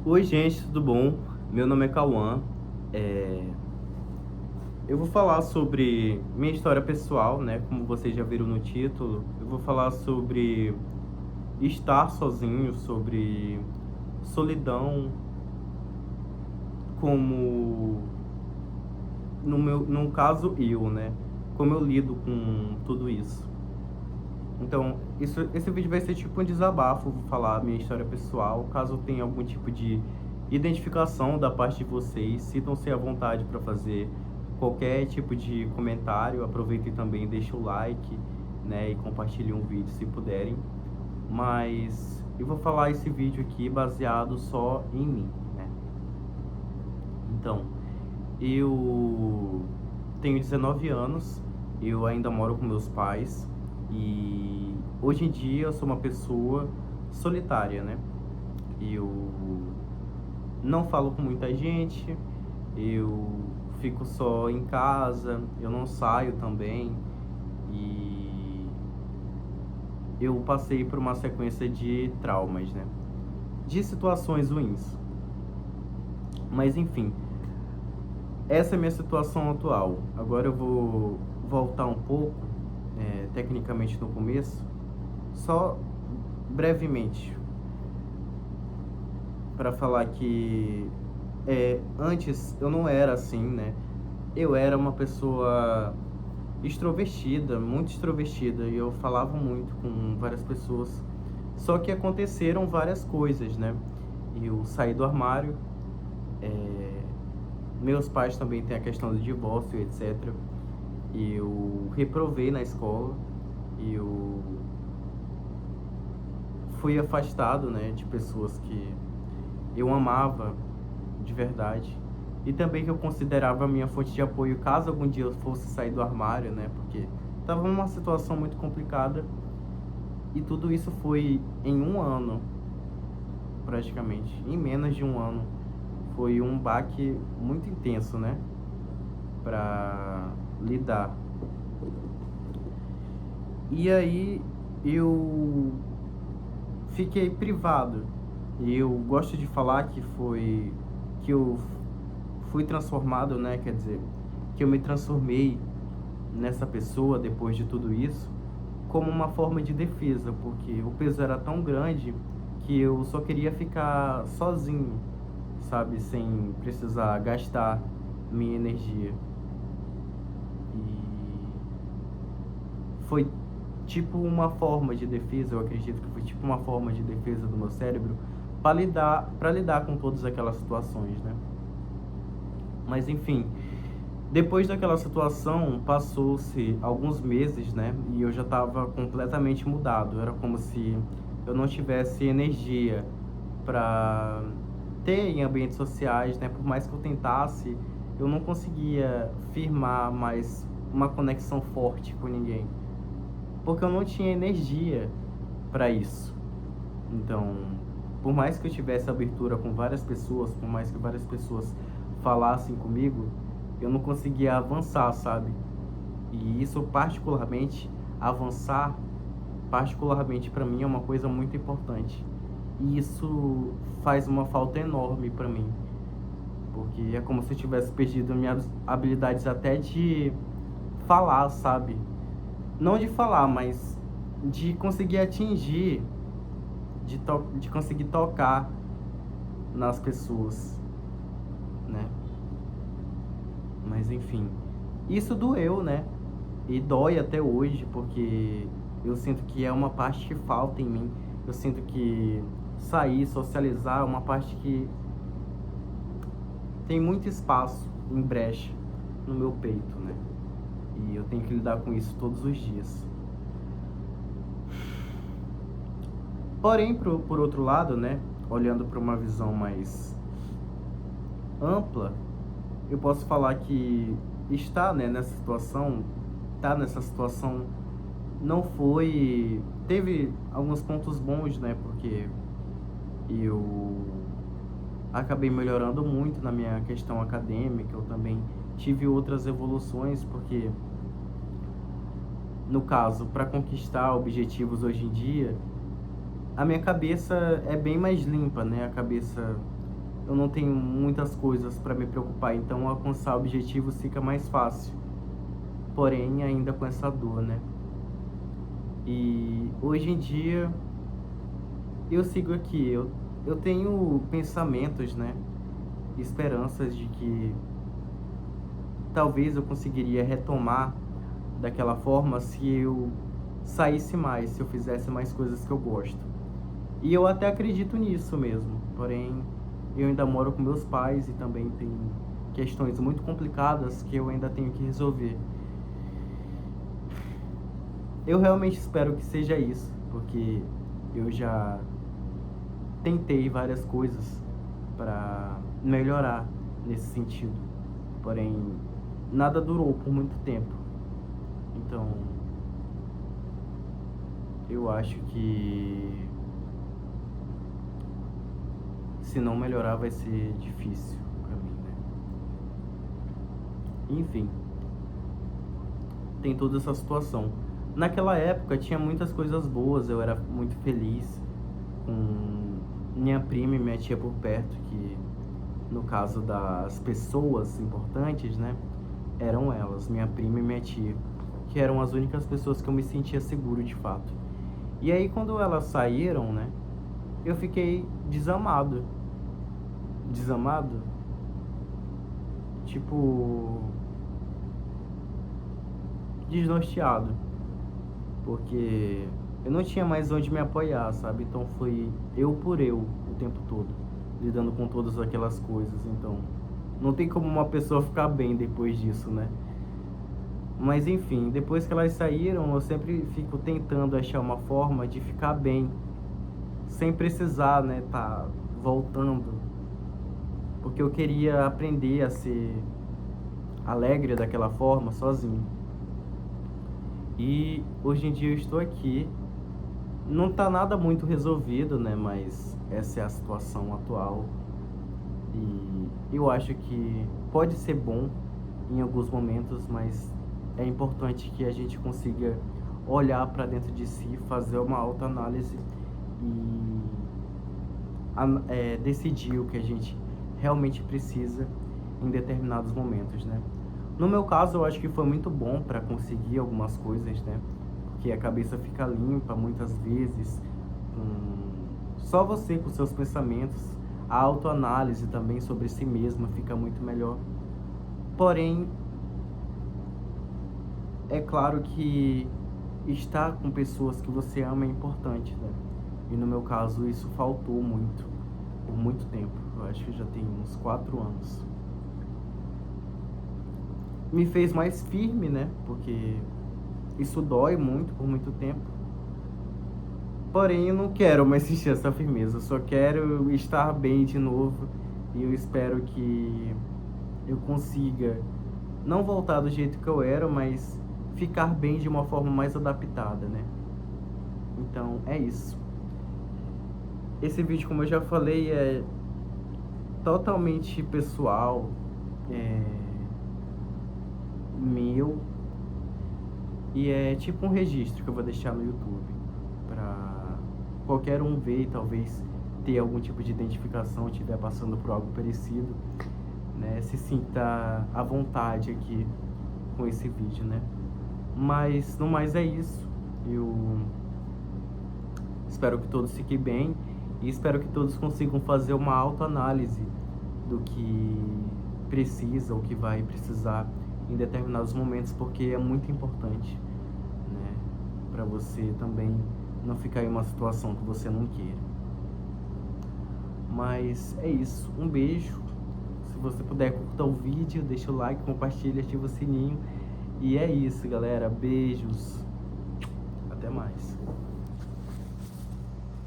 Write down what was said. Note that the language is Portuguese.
Oi, gente, tudo bom? Meu nome é Cauã. É, Eu vou falar sobre minha história pessoal, né? Como vocês já viram no título. Eu vou falar sobre estar sozinho, sobre solidão, como no caso eu, né? Como eu lido com tudo isso. Então, esse vídeo vai ser tipo um desabafo, vou falar minha história pessoal. Caso tenha algum tipo de identificação da parte de vocês, sintam-se à vontade para fazer qualquer tipo de comentário. Aproveitem também, deixem o like, né, e compartilhem o vídeo se puderem. Mas eu vou falar esse vídeo aqui baseado só em mim, né? Então, eu tenho 19 anos, eu ainda moro com meus pais e hoje em dia eu sou uma pessoa solitária, né? Eu não falo com muita gente, eu fico só em casa, eu não saio também e eu passei por uma sequência de traumas, né? De situações ruins. Mas enfim, essa é a minha situação atual. Agora eu vou voltar um pouco, tecnicamente no começo, só brevemente, para falar que antes eu não era assim, né? Eu era uma pessoa extrovertida, muito extrovertida, e eu falava muito com várias pessoas. Só que aconteceram várias coisas, né? Eu saí do armário, meus pais também têm a questão do divórcio, etc. Eu reprovei na escola, eu fui afastado, né, de pessoas que eu amava de verdade e também que eu considerava a minha fonte de apoio caso algum dia eu fosse sair do armário, né, porque estava numa situação muito complicada e tudo isso foi em um ano, praticamente, em menos de um ano. Foi um baque muito intenso, né, para lidar. E aí eu fiquei privado. E eu gosto de falar que eu fui transformado, né? Quer dizer, que eu me transformei nessa pessoa depois de tudo isso, como uma forma de defesa, porque o peso era tão grande que eu só queria ficar sozinho, sabe, sem precisar gastar minha energia. E foi tipo uma forma de defesa, eu acredito que foi tipo uma forma de defesa do meu cérebro para lidar com todas aquelas situações, né? Mas enfim, depois daquela situação, passou-se alguns meses, né? E eu já estava completamente mudado. Era como se eu não tivesse energia para ter em ambientes sociais, né? Por mais que eu tentasse, eu não conseguia firmar mais uma conexão forte com ninguém, porque eu não tinha energia para isso. Então, por mais que eu tivesse abertura com várias pessoas, por mais que várias pessoas falassem comigo, eu não conseguia avançar, sabe? E isso particularmente, avançar, particularmente para mim é uma coisa muito importante. E isso faz uma falta enorme para mim, porque é como se eu tivesse perdido minhas habilidades até de falar, sabe? Não de falar, mas de conseguir atingir, de conseguir tocar nas pessoas, né? Mas enfim, isso doeu, né? E dói até hoje, porque eu sinto que é uma parte que falta em mim. Eu sinto que sair, socializar é uma parte que tem muito espaço em brecha no meu peito, né? E eu tenho que lidar com isso todos os dias. Porém, por outro lado, né, olhando para uma visão mais ampla, eu posso falar que estar, né, nessa situação não foi... Teve alguns pontos bons, né, porque eu acabei melhorando muito na minha questão acadêmica, eu também tive outras evoluções, porque, no caso, para conquistar objetivos hoje em dia, a minha cabeça é bem mais limpa, né? A cabeça eu não tenho muitas coisas para me preocupar, então alcançar objetivos fica mais fácil. Porém, ainda com essa dor, né? E hoje em dia eu sigo aqui, eu tenho pensamentos, né? Esperanças de que talvez eu conseguiria retomar daquela forma se eu saísse mais, se eu fizesse mais coisas que eu gosto. E eu até acredito nisso mesmo, porém eu ainda moro com meus pais e também tem questões muito complicadas que eu ainda tenho que resolver. Eu realmente espero que seja isso, porque eu já tentei várias coisas para melhorar nesse sentido, porém nada durou por muito tempo. Então eu acho que se não melhorar vai ser difícil pra mim, né? Enfim, tem toda essa situação. Naquela época tinha muitas coisas boas, eu era muito feliz com minha prima e minha tia por perto, que no caso das pessoas importantes, né, eram elas, minha prima e minha tia, que eram as únicas pessoas que eu me sentia seguro de fato. E aí quando elas saíram, né, eu fiquei desamado. Desamado? Tipo, desnorteado. Porque eu não tinha mais onde me apoiar, sabe? Então foi eu por eu o tempo todo, lidando com todas aquelas coisas. Então não tem como uma pessoa ficar bem depois disso, né? Mas enfim, depois que elas saíram, eu sempre fico tentando achar uma forma de ficar bem, sem precisar, né, tá voltando. Porque eu queria aprender a ser alegre daquela forma, sozinho. E hoje em dia eu estou aqui. Não tá nada muito resolvido, né, mas essa é a situação atual. E eu acho que pode ser bom em alguns momentos, mas é importante que a gente consiga olhar para dentro de si, fazer uma autoanálise e decidir o que a gente realmente precisa em determinados momentos, né? No meu caso, eu acho que foi muito bom para conseguir algumas coisas, né? Porque a cabeça fica limpa muitas vezes, só você com seus pensamentos, a autoanálise também sobre si mesma fica muito melhor. Porém, é claro que estar com pessoas que você ama é importante, né? E no meu caso, isso faltou muito, por muito tempo. Eu acho que já tem uns 4 anos. Me fez mais firme, né? Porque isso dói muito por muito tempo. Porém, eu não quero mais sentir essa firmeza. Eu só quero estar bem de novo. E eu espero que eu consiga não voltar do jeito que eu era, mas ficar bem de uma forma mais adaptada, né? Então, é isso. Esse vídeo, como eu já falei, é totalmente pessoal, meu, e é tipo um registro que eu vou deixar no YouTube para qualquer um ver e talvez ter algum tipo de identificação, estiver passando por algo parecido, né, se sinta à vontade aqui com esse vídeo, né? Mas no mais é isso. Eu espero que todos fiquem bem e espero que todos consigam fazer uma autoanálise do que precisa ou que vai precisar em determinados momentos, porque é muito importante, né, para você também não ficar em uma situação que você não queira. Mas é isso, um beijo. Se você puder, curta o vídeo, deixa o like, compartilha, ativa o sininho. E é isso, galera, beijos, até mais.